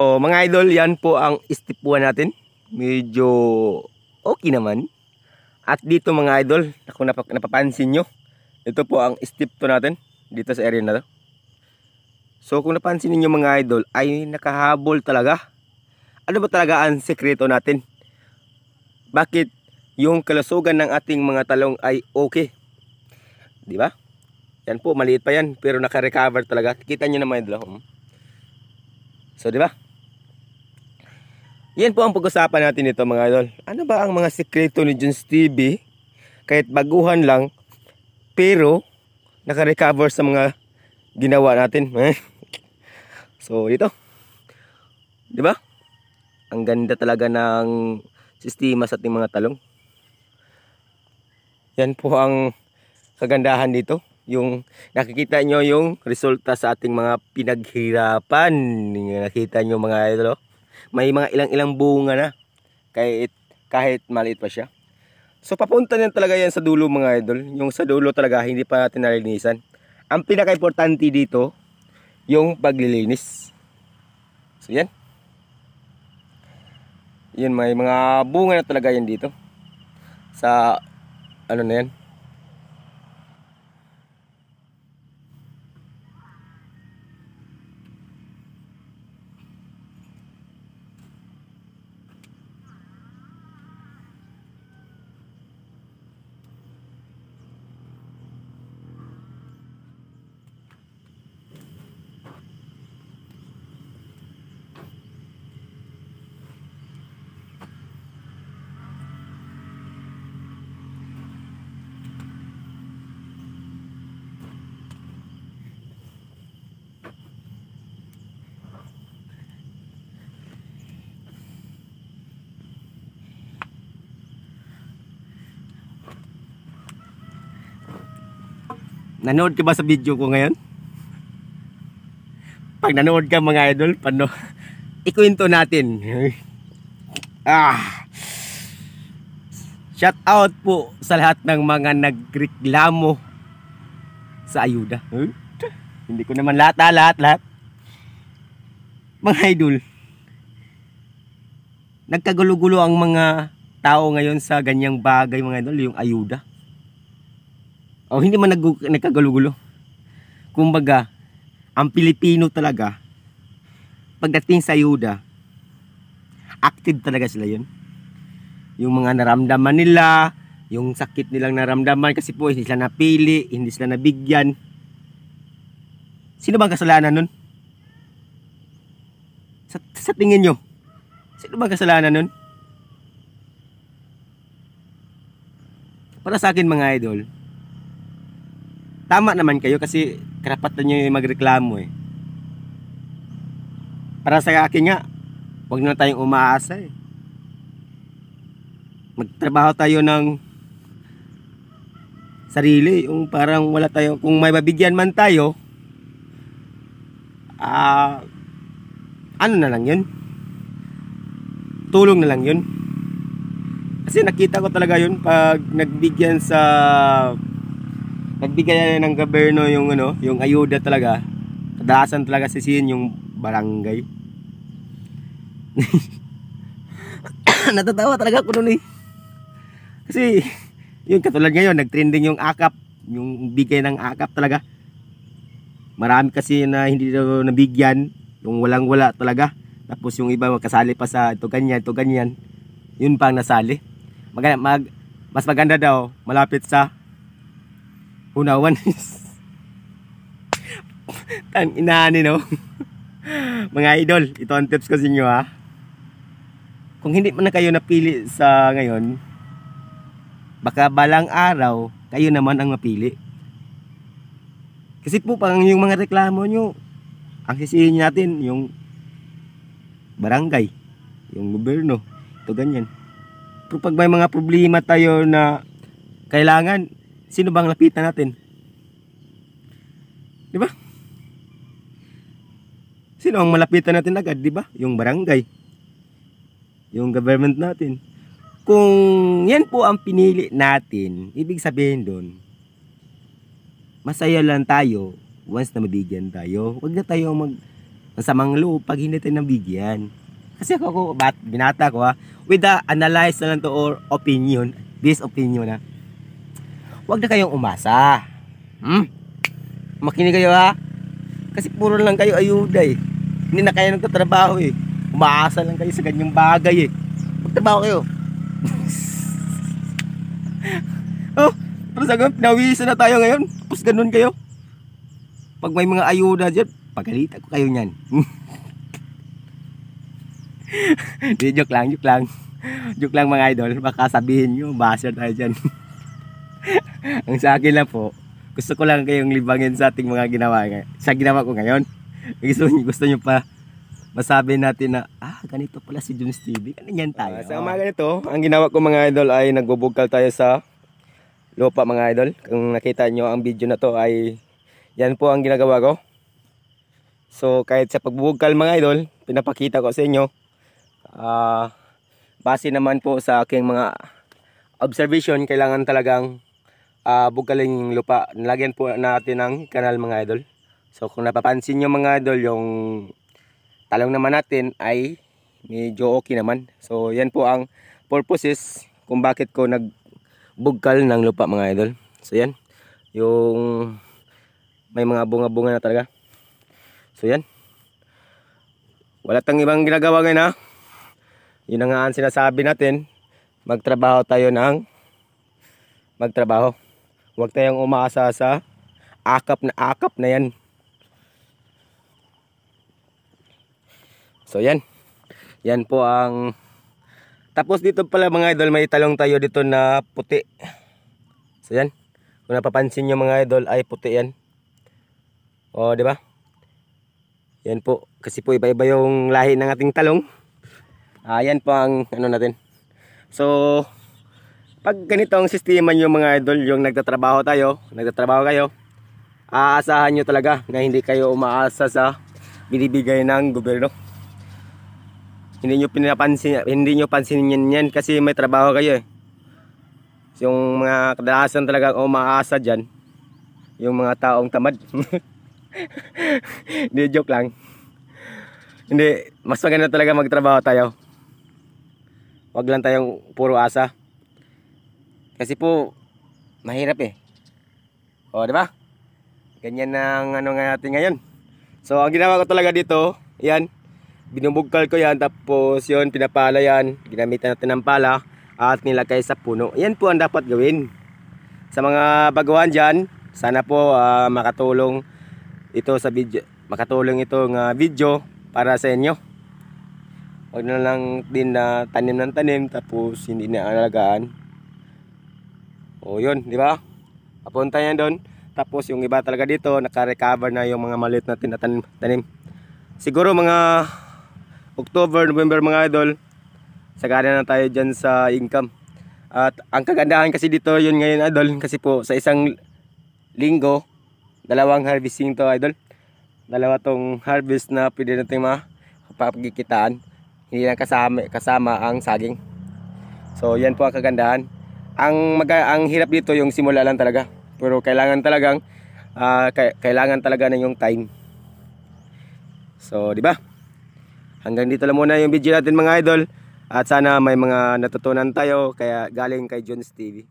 So, mga idol, yan po ang step 1 natin. Medyo okay naman. At dito mga idol, kung napapansin nyo, ito po ang step 2 natin dito sa area na to. So kung napansin niyo mga idol, ay nakahabol talaga. Ano ba talaga ang sekreto natin? Bakit yung kalusugan ng ating mga talong ay okay? Di ba? Yan po, maliit pa yan, pero naka-recover talaga. Kita niyo naman idol. So di ba? Yan po ang pag-usapan natin nito mga idol. Ano ba ang mga sekreto ni Jones TV? Kahit baguhan lang, pero naka-recover sa mga ginawa natin. So dito, di ba? Ang ganda talaga ng sistema sa ating mga talong. Yan po ang kagandahan dito. Yung nakikita nyo yung resulta sa ating mga pinaghirapan. Nakita nyo mga idol. May mga ilang bunga na. Kahit maliit pa siya. So papunta na talaga yan sa dulo mga idol. Yung sa dulo talaga hindi pa natin nalinisan. Ang pinaka-importante dito, yung paglilinis. So yan. Yan, may mga bunga na talaga yan dito. Sa ano na yan. Nanood ka ba sa video ko ngayon? Pag nanood ka mga idol, ikwento natin. Shout out po sa lahat ng mga nagreklamo sa ayuda. Hindi ko naman lahat. Mga idol, nagkagulo-gulo ang mga tao ngayon sa ganyang bagay mga idol, yung ayuda. O hindi man nagkagulo-gulo. Kumbaga, ang Pilipino talaga, pagdating sa ayuda, active talaga sila yun. Yung mga naramdaman nila, yung sakit nilang naramdaman kasi po hindi sila napili, hindi sila nabigyan. Sino bang kasalanan nun? Sa tingin nyo, sino bang kasalanan nun? Para sa akin mga idol, tama naman kayo kasi karapatan nyo yung magreklamo eh. Para sa akin nga, huwag na tayong umaasa eh. Magtrabaho tayo ng sarili, yung parang wala tayo, kung may mabigyan man tayo, ano na lang yun, tulong na lang yun. Kasi nakita ko talaga yun pag nagbigay ng gobyerno yung yung ayuda talaga. Kadalasan talaga sisihin yung barangay. Natatawa talaga ako noon eh. Kasi yung katulad ngayon, nagtrending yung akap, yung bigay ng akap talaga. Marami kasi na hindi daw nabigyan, yung walang-wala talaga. Tapos yung iba magkasali pa sa ito ganyan. Yun pa ang nasali. Mas maganda daw malapit sa unawan. Tang inaani no. Mga idol, ito ang tips ko sa inyo ha. Kung hindi man na kayo napili sa ngayon, baka balang araw kayo naman ang mapili. Kasi po pang yung mga reklamo nyo, ang sisihin natin yung barangay, yung gobyerno, ito ganyan. Pero pag may mga problema tayo na kailangan, sino bang lapitan natin? Di ba? Sino ang malapitan natin agad, di ba? Yung barangay. Yung government natin. Kung yan po ang pinili natin, ibig sabihin doon, masaya lang tayo once na mabigyan tayo. Huwag na tayo masamang loob pag hindi tayo nabigyan. Kasi ako binata ko with the analyze na lang to or opinion, this opinion huwag na kayong umasa. Makinig kayo kasi puro lang kayo ayuda Hindi na kayo nagtatrabaho Umaasa lang kayo sa ganyang bagay Magtrabaho kayo. Pero sagot, nawisan na tayo ngayon. Tapos ganun kayo. Pag may mga ayuda dyan, pagalitan ko kayo nyan. Di, joke lang. Joke lang mga idol. Baka sabihin nyo, basher tayo dyan. Ang sa akin lang po, gusto ko lang kayong libangin sa ating mga ginawa. Sa ginawa ko ngayon. Gusto nyo pa masabi natin na, ganito pala si Jones TV. Ganyan tayo. Sa umaga nito, ang ginawa ko mga idol ay nagbubugkal tayo sa lupa mga idol. Kung nakita nyo ang video na to ay yan po ang ginagawa ko. So kahit sa pagbubugkal mga idol, pinapakita ko sa inyo. Base naman po sa aking mga observation, kailangan talagang bugkalin yung lupa. Nalagyan po natin ng kanal mga idol. So kung napapansin nyo mga idol, yung talong naman natin ay medyo okay naman. So yan po ang purposes kung bakit ko nagbugkal ng lupa mga idol. So yan, yung may mga bunga-bunga na talaga. So yan, wala tang ibang ginagawa ngayon Yun na nga ang sinasabi natin, magtrabaho tayo ng magtrabaho. Huwag tayong umaasa sa akap na yan. So yan, yan po ang tapos dito pala mga idol, may talong tayo dito na puti. So yan, kung napapansin nyo mga idol ay puti yan. O di ba? Yan po, kasi po iba-iba yung lahi ng ating talong. Yan po ang ano natin. So pag ganito ang sistema nyo mga idol, yung nagtatrabaho kayo, aasahan nyo talaga na hindi kayo umaasa sa binibigay ng gobyerno. Hindi nyo pansinin yan kasi may trabaho kayo Yung mga kadalasan talaga umaasa dyan, yung mga taong tamad. Hindi, joke lang. Hindi, mas maganda talaga magtrabaho tayo. Wag lang tayong puro asa. Kasi po mahirap O, di ba? Ganyan ang ano nga natin ngayon. So, ang ginawa ko talaga dito, yan, binubugkal ko yan, tapos yun, pinapala yan, ginamitan natin ng pala at nilagay sa puno. Yan po ang dapat gawin. Sa mga baguhan dyan, sana po makatulong ito sa video, makatulong itong video para sa inyo. Huwag na lang din na tanim ng tanim tapos hindi na alagaan. O yun, di ba? Papunta yan doon. Tapos yung iba talaga dito, naka-recover na yung mga maliit na tanim. Siguro mga October, November mga idol, sagana na tayo dyan sa income. At ang kagandahan kasi dito yun ngayon idol, kasi po sa isang linggo, 2 harvesting to idol. 2 tong harvest na pwede natin mapagkikitaan. Hindi lang kasama ang saging. So yan po ang kagandahan. Ang hirap dito yung simula lang talaga. Pero kailangan talaga na yung time. So, di ba? Hanggang dito lang muna yung video natin mga idol. At sana may mga natutunan tayo kaya galing kay Jones TV.